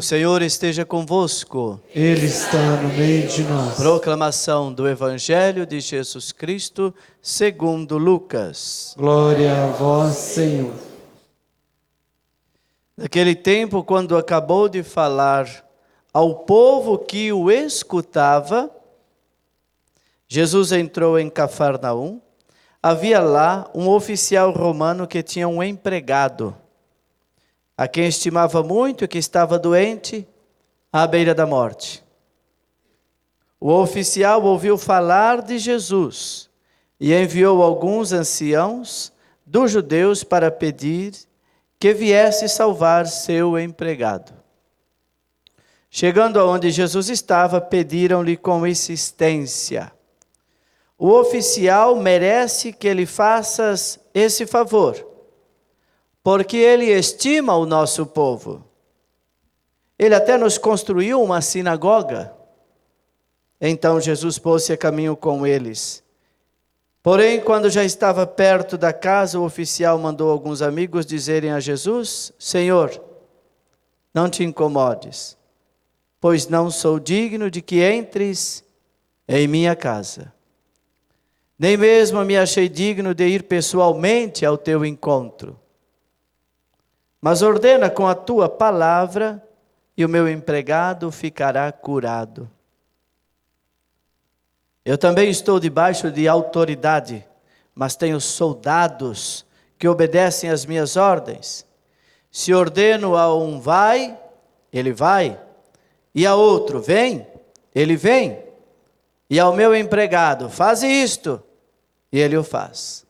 O Senhor esteja convosco. Ele está no meio de nós. Proclamação do Evangelho de Jesus Cristo, segundo Lucas. Glória a vós, Senhor. Naquele tempo, quando acabou de falar ao povo que o escutava, Jesus entrou em Cafarnaum. Havia lá um oficial romano que tinha um empregado, a quem estimava muito e que estava doente, à beira da morte. O oficial ouviu falar de Jesus e enviou alguns anciãos dos judeus para pedir que viesse salvar seu empregado. Chegando aonde Jesus estava, pediram-lhe com insistência: o oficial merece que lhe faças esse favor, porque ele estima o nosso povo. Ele até nos construiu uma sinagoga. Então Jesus pôs-se a caminho com eles. Porém, quando já estava perto da casa, o oficial mandou alguns amigos dizerem a Jesus: Senhor, não te incomodes, pois não sou digno de que entres em minha casa. Nem mesmo me achei digno de ir pessoalmente ao teu encontro. Mas ordena com a tua palavra, e o meu empregado ficará curado. Eu também estou debaixo de autoridade, mas tenho soldados que obedecem às minhas ordens. Se ordeno a um vai, ele vai. E a outro vem, ele vem. E ao meu empregado, faz isto, e ele o faz.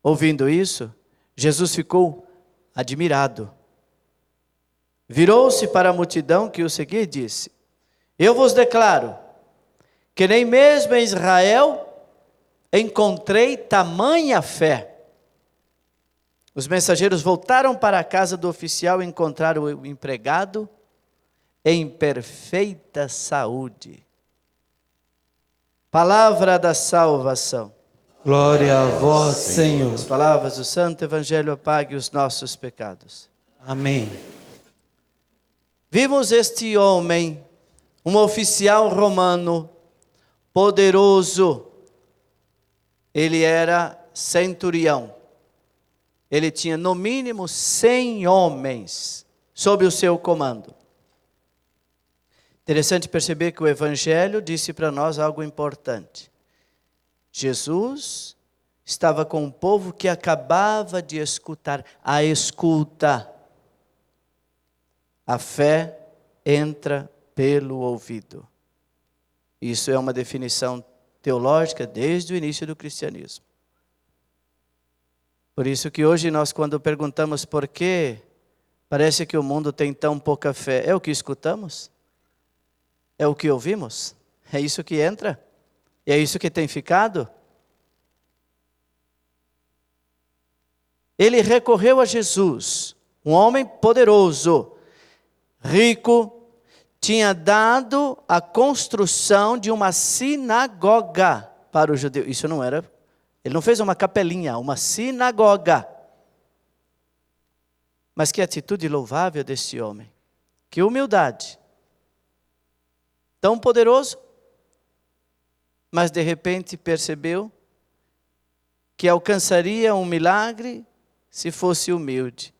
Ouvindo isso, Jesus ficou admirado. Virou-se para a multidão que o seguia e disse: eu vos declaro que nem mesmo em Israel encontrei tamanha fé. Os mensageiros voltaram para a casa do oficial e encontraram o empregado em perfeita saúde. Palavra da salvação. Glória a vós, Senhor. As palavras do Santo Evangelho apaguem os nossos pecados. Amém. Vimos este homem, um oficial romano, poderoso. Ele era centurião. Ele tinha no mínimo 100 homens sob o seu comando. Interessante perceber que o Evangelho disse para nós algo importante. Jesus estava com um povo que acabava de escutar. A escuta. A fé entra pelo ouvido. Isso é uma definição teológica desde o início do cristianismo. Por isso que hoje nós, quando perguntamos por que parece que o mundo tem tão pouca fé, é o que escutamos? É o que ouvimos? É isso que entra? E é isso que tem ficado? Ele recorreu a Jesus, um homem poderoso, rico, tinha dado a construção de uma sinagoga para os judeus. Isso não era, ele não fez uma capelinha, uma sinagoga. Mas que atitude louvável desse homem. Que humildade. Tão poderoso, mas de repente percebeu que alcançaria um milagre se fosse humilde.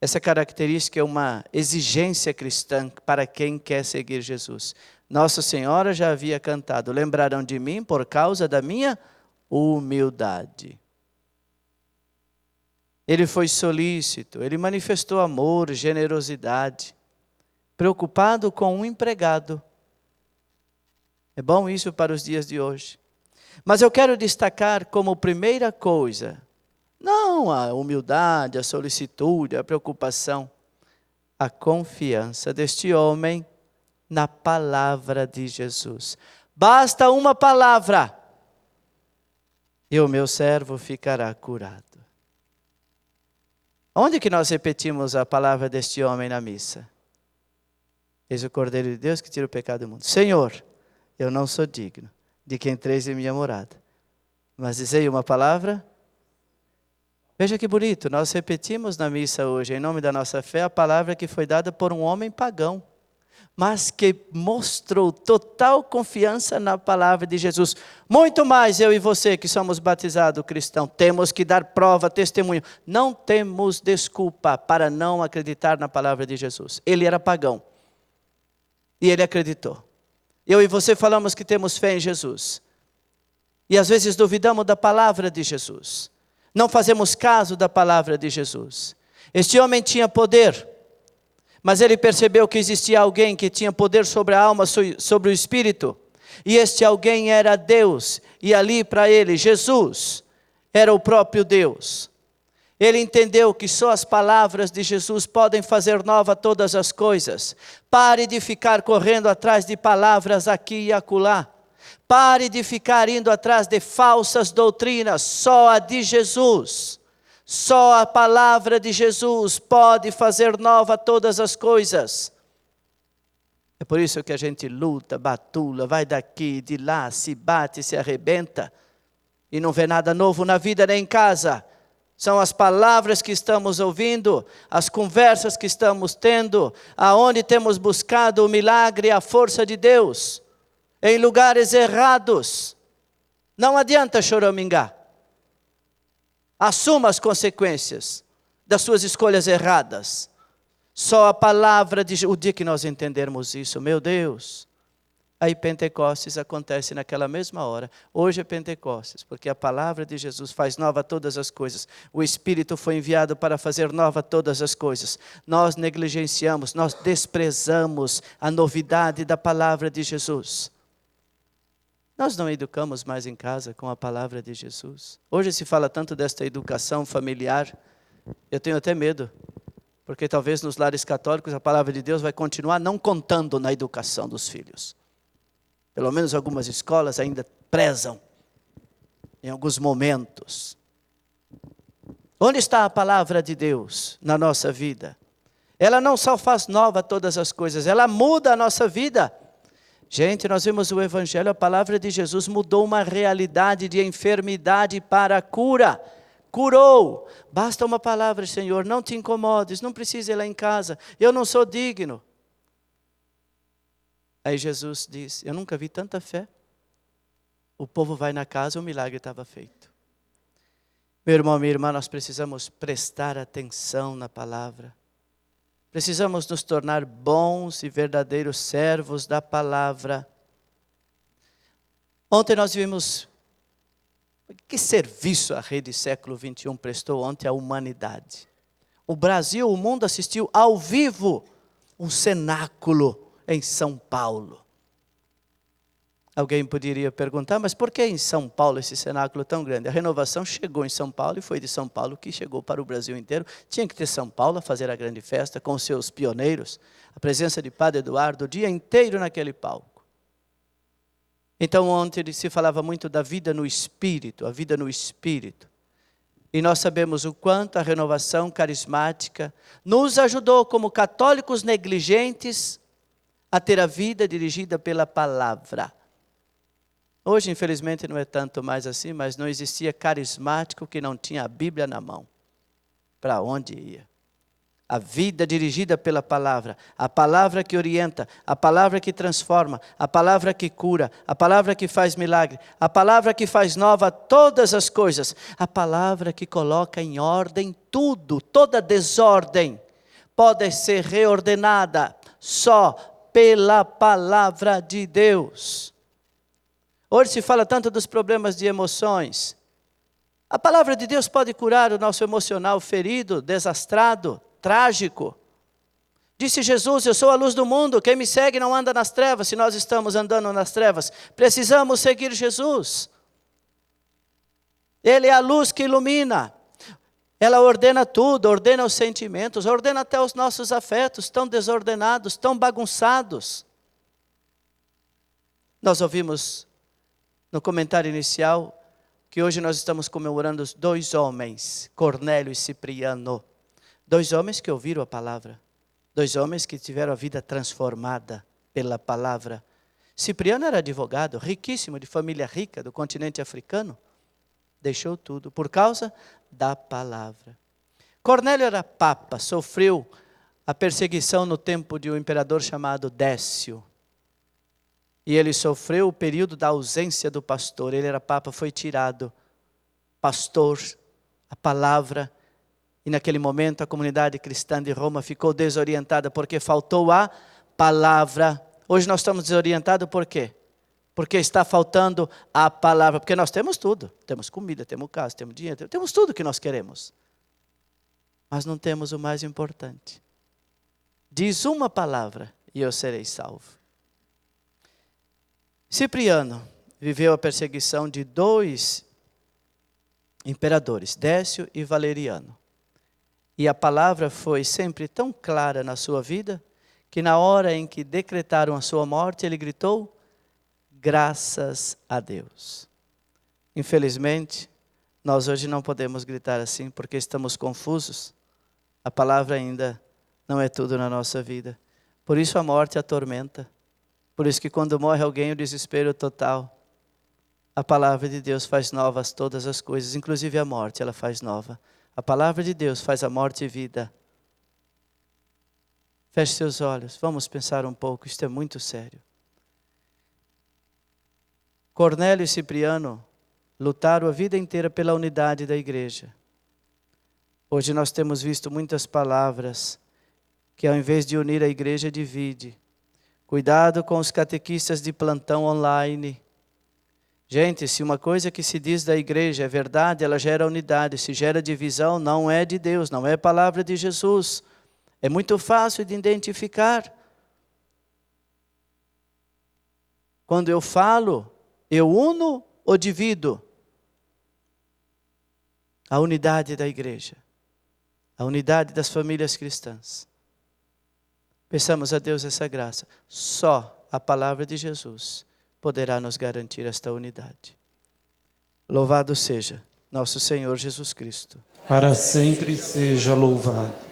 Essa característica é uma exigência cristã para quem quer seguir Jesus. Nossa Senhora já havia cantado: lembrarão de mim por causa da minha humildade. Ele foi solícito, ele manifestou amor, generosidade, preocupado com um empregado. É bom isso para os dias de hoje. Mas eu quero destacar como primeira coisa, não a humildade, a solicitude, a preocupação, a confiança deste homem na palavra de Jesus. Basta uma palavra e o meu servo ficará curado. Onde que nós repetimos a palavra deste homem na missa? Eis o Cordeiro de Deus que tira o pecado do mundo. Senhor, eu não sou digno de que entreis em minha morada, mas dizei uma palavra Veja que bonito, nós repetimos na missa hoje, em nome da nossa fé, a palavra que foi dada por um homem pagão, mas que mostrou total confiança na palavra de Jesus. Muito mais eu e você que somos batizados cristãos, temos que dar prova, testemunho. Não temos desculpa para não acreditar na palavra de Jesus. Ele era pagão e ele acreditou. Eu e você falamos que temos fé em Jesus e às vezes duvidamos da palavra de Jesus. Não fazemos caso da palavra de Jesus. Este homem tinha poder, mas ele percebeu que existia alguém que tinha poder sobre a alma, sobre o espírito. E este alguém era Deus. E ali para ele, Jesus, era o próprio Deus. Ele entendeu que só as palavras de Jesus podem fazer nova todas as coisas. Pare de ficar correndo atrás de palavras aqui e acolá. Pare de ficar indo atrás de falsas doutrinas, só a de Jesus. Só a palavra de Jesus pode fazer nova todas as coisas. É por isso que a gente luta, batula, vai daqui, de lá, se bate, se arrebenta. E não vê nada novo na vida nem em casa. São as palavras que estamos ouvindo, as conversas que estamos tendo, aonde temos buscado o milagre e a força de Deus. Em lugares errados. Não adianta choramingar. Assuma as consequências das suas escolhas erradas. Só a palavra de Jesus. O dia que nós entendermos isso, meu Deus. Aí Pentecostes acontece naquela mesma hora. Hoje é Pentecostes, porque a palavra de Jesus faz nova todas as coisas. O Espírito foi enviado para fazer nova todas as coisas. Nós negligenciamos, nós desprezamos a novidade da palavra de Jesus. Nós não educamos mais em casa com a palavra de Jesus. Hoje se fala tanto desta educação familiar. Eu tenho até medo. Porque talvez nos lares católicos a palavra de Deus vai continuar não contando na educação dos filhos. Pelo menos algumas escolas ainda prezam. Em alguns momentos. Onde está a palavra de Deus na nossa vida? Ela não só faz nova todas as coisas. Ela muda a nossa vida. Gente, nós vimos o Evangelho, a palavra de Jesus mudou uma realidade de enfermidade para a cura. Curou. Basta uma palavra, Senhor, não te incomodes, não precisa ir lá em casa, eu não sou digno. Aí Jesus diz, eu nunca vi tanta fé. O povo vai na casa, o milagre estava feito. Meu irmão, minha irmã, nós precisamos prestar atenção na palavra. Precisamos nos tornar bons e verdadeiros servos da palavra. Ontem nós vimos que serviço a Rede Século XXI prestou ontem à humanidade. O Brasil, o mundo assistiu ao vivo um cenáculo em São Paulo. Alguém poderia perguntar, mas por que em São Paulo esse cenáculo tão grande? A renovação chegou em São Paulo e foi de São Paulo que chegou para o Brasil inteiro. Tinha que ter São Paulo a fazer a grande festa com os seus pioneiros. A presença de Padre Eduardo o dia inteiro naquele palco. Então ontem se falava muito da vida no Espírito, a vida no Espírito. E nós sabemos o quanto a renovação carismática nos ajudou como católicos negligentes a ter a vida dirigida pela palavra. Hoje, infelizmente, não é tanto mais assim, mas não existia carismático que não tinha a Bíblia na mão. Para onde ia? A vida dirigida pela palavra, a palavra que orienta, a palavra que transforma, a palavra que cura, a palavra que faz milagre, a palavra que faz nova todas as coisas, a palavra que coloca em ordem tudo, toda desordem pode ser reordenada só pela palavra de Deus. Hoje se fala tanto dos problemas de emoções. A palavra de Deus pode curar o nosso emocional ferido, desastrado, trágico. Disse Jesus, eu sou a luz do mundo, quem me segue não anda nas trevas. Se nós estamos andando nas trevas, precisamos seguir Jesus. Ele é a luz que ilumina. Ela ordena tudo, ordena os sentimentos, ordena até os nossos afetos, tão desordenados, tão bagunçados. Nós ouvimos no comentário inicial que hoje nós estamos comemorando os 2 homens, Cornélio e Cipriano. 2 homens que ouviram a palavra. 2 homens que tiveram a vida transformada pela palavra. Cipriano era advogado, riquíssimo, de família rica do continente africano. deixou tudo por causa da palavra. Cornélio era papa, sofreu a perseguição no tempo de um imperador chamado Décio. E ele sofreu o período da ausência do pastor. Ele era papa, foi tirado. Pastor, a palavra. E naquele momento a comunidade cristã de Roma ficou desorientada porque faltou a palavra. Hoje nós estamos desorientados por quê? Porque está faltando a palavra. Porque nós temos tudo. Temos comida, temos casa, temos dinheiro, temos tudo que nós queremos. Mas não temos o mais importante. Diz uma palavra e eu serei salvo. Cipriano viveu a perseguição de 2 imperadores, Décio e Valeriano. E a palavra foi sempre tão clara na sua vida, que na hora em que decretaram a sua morte, ele gritou, graças a Deus. Infelizmente, nós hoje não podemos gritar assim, porque estamos confusos. A palavra ainda não é tudo na nossa vida. Por isso a morte atormenta. Por isso que quando morre alguém, o desespero total. A palavra de Deus faz novas todas as coisas, inclusive a morte, ela faz nova. A palavra de Deus faz a morte vida. Feche seus olhos, vamos pensar um pouco, isto é muito sério. Cornélio e Cipriano lutaram a vida inteira pela unidade da igreja. Hoje nós temos visto muitas palavras que ao invés de unir a igreja, divide. Cuidado com os catequistas de plantão online. Gente, se uma coisa que se diz da igreja é verdade, ela gera unidade. Se gera divisão, não é de Deus, não é palavra de Jesus. É muito fácil de identificar. Quando eu falo, eu uno ou divido? A unidade da igreja. A unidade das famílias cristãs. Peçamos a Deus essa graça. Só a palavra de Jesus poderá nos garantir esta unidade. Louvado seja nosso Senhor Jesus Cristo. Para sempre seja louvado.